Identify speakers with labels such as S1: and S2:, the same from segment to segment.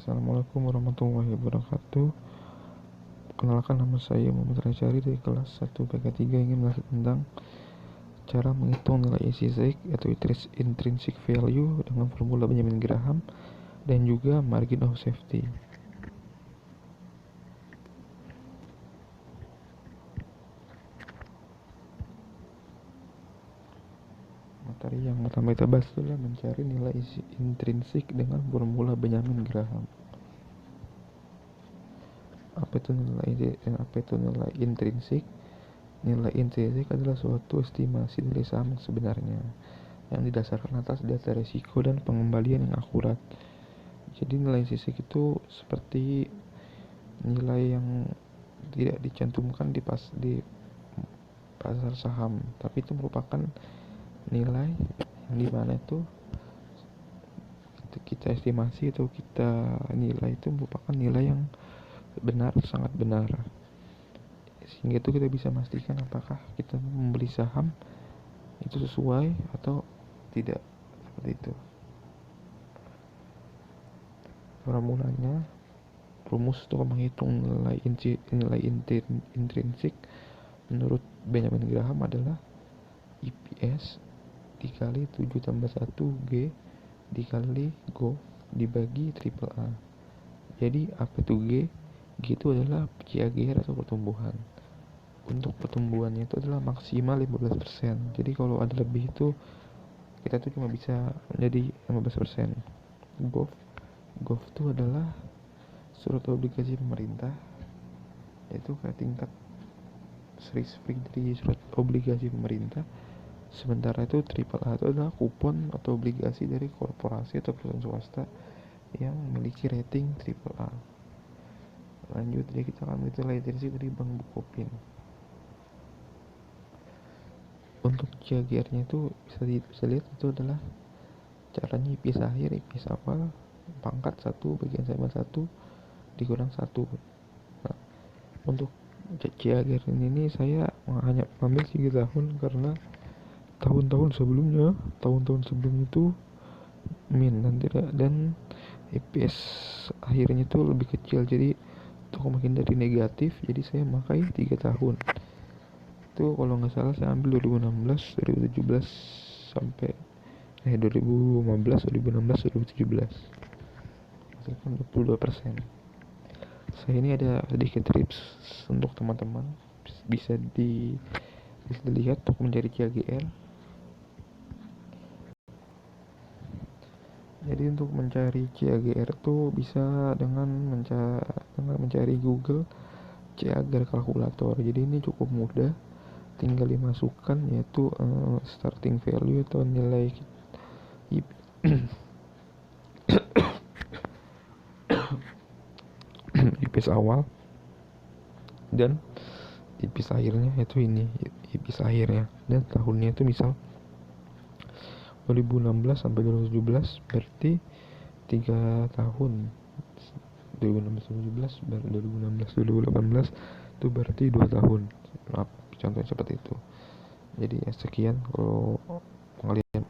S1: Assalamualaikum warahmatullahi wabarakatuh. Kenalkan, nama saya Muhammad Rajari dari kelas 1 PK3, ingin menjelaskan tentang cara menghitung nilai intrinsic atau intrinsic value dengan formula Benjamin Graham dan juga margin of safety. Materi yang pertama kita bahas adalah mencari nilai intrinsik dengan formula Benjamin Graham. Apa itu nilai intrinsik? Nilai intrinsik adalah suatu estimasi dari saham yang sebenarnya yang didasarkan atas data risiko dan pengembalian yang akurat. Jadi nilai intrinsik itu seperti nilai yang tidak dicantumkan di pasar saham, tapi itu merupakan nilai yang dimana itu kita estimasi atau kita nilai itu merupakan nilai yang benar, sangat benar, sehingga itu kita bisa memastikan apakah kita membeli saham itu sesuai atau tidak, seperti itu. Rumus untuk menghitung nilai intrinsik menurut Benjamin Graham adalah EPS dikali 7 tambah 1 G dikali GOV dibagi triple A. Jadi apa itu G? G itu adalah CAGR atau pertumbuhan. Untuk pertumbuhannya itu adalah maksimal 15%. Jadi kalau ada lebih itu kita tuh cuma bisa menjadi 15%. GOV itu adalah surat obligasi pemerintah, yaitu ke tingkat risk free dari surat obligasi pemerintah. Sementara itu triple A itu adalah kupon atau obligasi dari korporasi atau perusahaan swasta yang memiliki rating triple A. Lanjut, jadi kita akan melihat nilai intrinsik dari Bank Bukopin. Untuk CAGR-nya itu bisa lihat itu adalah caranya IPS akhir, IPS awal, pangkat 1 bagian sama 1 dikurang 1. Nah, untuk CAGR ini saya hanya ambil 3 tahun karena tahun-tahun sebelumnya itu min dan IPS akhirnya itu lebih kecil, jadi untuk makin dari negatif, jadi saya memakai 3 tahun. Itu kalau nggak salah saya ambil 2016, 2017 sampai 2015, 2016, 2017. Hasilkan 22%. Saya ini ada sedikit tips untuk teman-teman, bisa dilihat untuk mencari CAGR. Jadi untuk mencari CAGR itu bisa dengan mencari Google CAGR kalkulator. Jadi ini cukup mudah, tinggal dimasukkan yaitu starting value atau nilai IPS awal dan IPS akhirnya, yaitu ini IPS akhirnya, dan tahunnya itu misal 2016 sampai 2017 berarti 3 tahun. 2016 2018 itu berarti 2 tahun. Maaf, contohnya seperti itu. Jadi ya sekian kalau pengalian.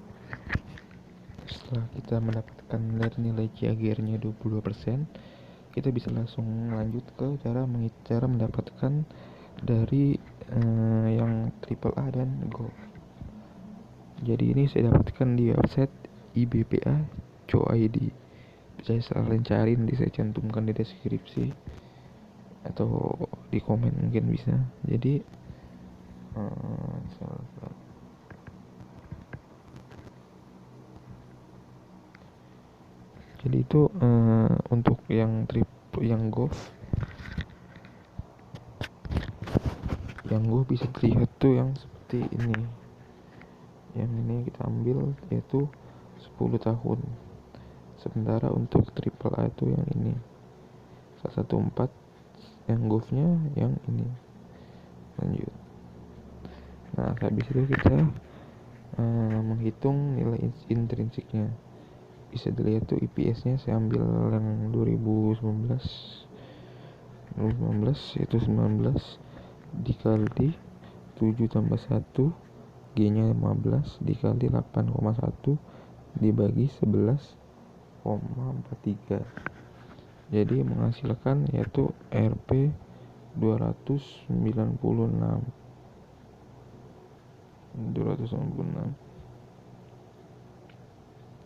S1: Setelah kita mendapatkan nilai CAGR-nya 22%, kita bisa langsung lanjut ke cara mendapatkan dari yang triple A dan GOV. Jadi ini saya dapatkan di website ibpa.co.id. Bisa kalian cari, nanti saya cantumkan di deskripsi atau di komen mungkin bisa. Jadi itu untuk yang GOV bisa dilihat tuh yang seperti ini. Yang ini kita ambil yaitu 10 tahun. Sementara untuk triple A itu yang ini 114, yang GOV-nya yang ini. Lanjut. Nah, habis itu kita menghitung nilai intrinsiknya. Bisa dilihat tuh IPS-nya saya ambil yang 2019 yaitu 19 dikali 7 tambah 1 G-nya 15 dikali 8,1 dibagi 11,43. Jadi menghasilkan yaitu Rp 296.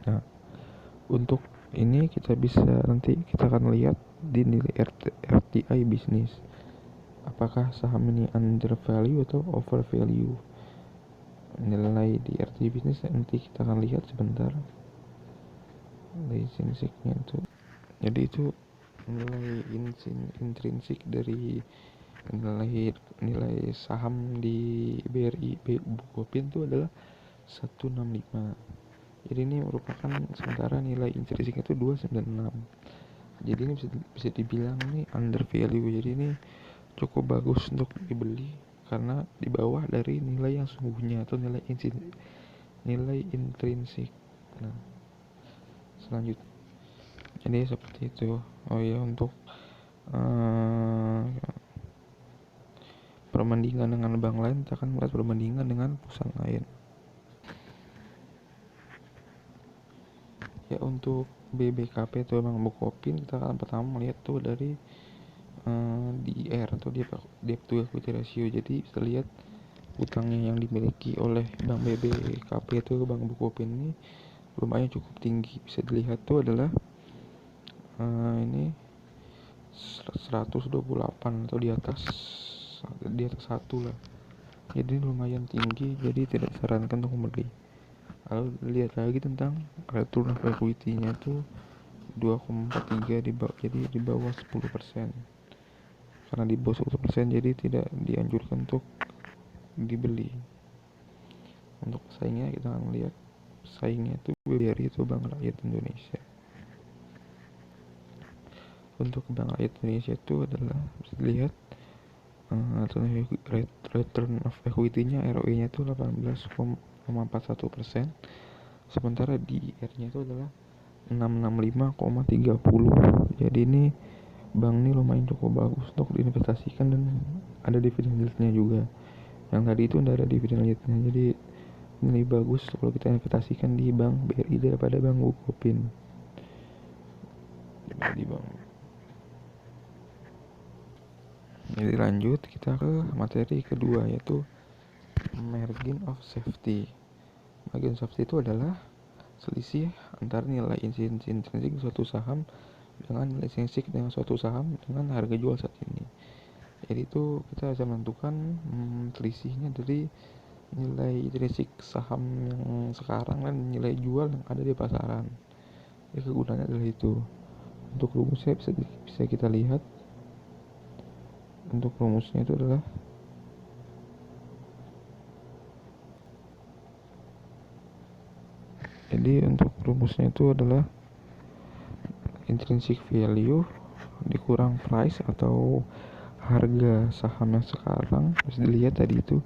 S1: Nah, untuk ini nanti kita akan lihat di nilai RTI bisnis. Apakah saham ini under value atau over value? Nilai di RTI bisnis nanti kita akan lihat sebentar. Nilai intrinsiknya itu. Jadi itu nilai intrinsik dari nilai saham di BRI Bukopin itu adalah 165. Jadi ini merupakan sementara nilai intrinsiknya itu 296. Jadi ini bisa dibilang ini under value. Jadi ini cukup bagus untuk dibeli karena di bawah dari nilai yang sungguhnya atau nilai intrinsik. Nah, selanjutnya jadi seperti itu. Oh ya, untuk perbandingan dengan bank lain, kita akan melihat perbandingan dengan perusahaan lain. Ya, untuk BBKP atau Bank Bukopin, kita akan pertama melihat tuh dari DER atau debt to equity ratio. Jadi bisa lihat utangnya yang dimiliki oleh Bank BBKP atau Bank Bukopin ini lumayan cukup tinggi. Bisa dilihat tuh adalah ini 128 atau di atas satu lah. Jadi lumayan tinggi, jadi tidak disarankan untuk membeli. Lalu lihat lagi tentang return of equity-nya tuh 2,43 jadi di bawah 10%. Karena di bawah 10% jadi tidak dianjurkan untuk dibeli. Untuk saingnya kita akan lihat saingnya itu BRI itu Bank Rakyat Indonesia. Untuk Bank Rakyat Indonesia itu adalah bisa dilihat return of equity-nya ROE-nya itu 18,41%. Sementara di R-nya itu adalah 665,30. Jadi ini bank ini lumayan cukup bagus untuk diinvestasikan dan ada dividen yieldnya juga. Yang tadi itu tidak ada dividen yieldnya, jadi ini bagus kalau kita investasikan di bank BRI daripada bank Bukopin. Di bank. Jadi lanjut kita ke materi kedua, yaitu margin of safety. Margin of safety itu adalah selisih antara nilai intrinsik suatu saham dengan nilai intrinsik dengan suatu saham dengan harga jual saat ini. Jadi itu kita bisa menentukan selisihnya dari nilai intrinsik saham yang sekarang dan nilai jual yang ada di pasaran. Jadi kegunaannya adalah itu. Untuk rumusnya bisa kita lihat. Untuk rumusnya itu adalah intrinsic value dikurang price atau harga saham yang sekarang. Bisa dilihat tadi itu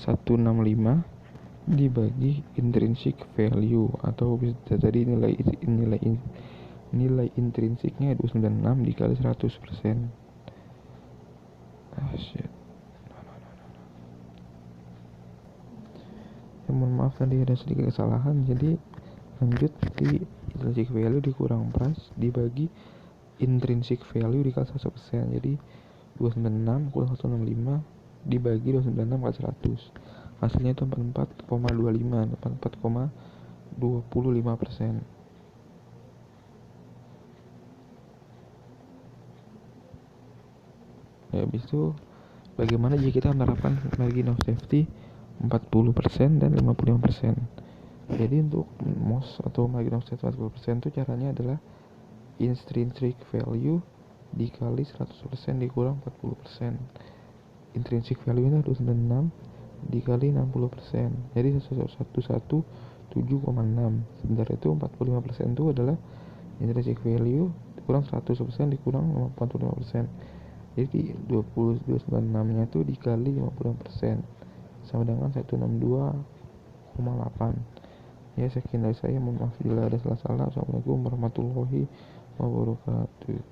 S1: 165 dibagi intrinsic value atau bisa tadi nilai intrinsiknya 296 dikali 100%. Mohon maaf tadi ada sedikit kesalahan. Jadi lanjut di intrinsic value dikurang price dibagi intrinsic value dikali 100%. Jadi 296 kurang 165 dibagi 296 kali 100. Hasilnya itu 44,25%. Ya, habis itu bagaimana jika kita menerapkan margin of safety 40% dan 55%. Jadi untuk MOS atau margin of safety 40% itu caranya adalah intrinsic value dikali 100% dikurang 40%. Intrinsic value nya 296 dikali 60%. Jadi 117,6. Sementara itu 45% itu adalah intrinsic value dikurang 100% dikurang 45%. Jadi 296 nya itu dikali 55% sama dengan 162,8. Ya, sekian dari saya. Mohon maaf bila ada salah-salah. Assalamualaikum warahmatullahi wabarakatuh.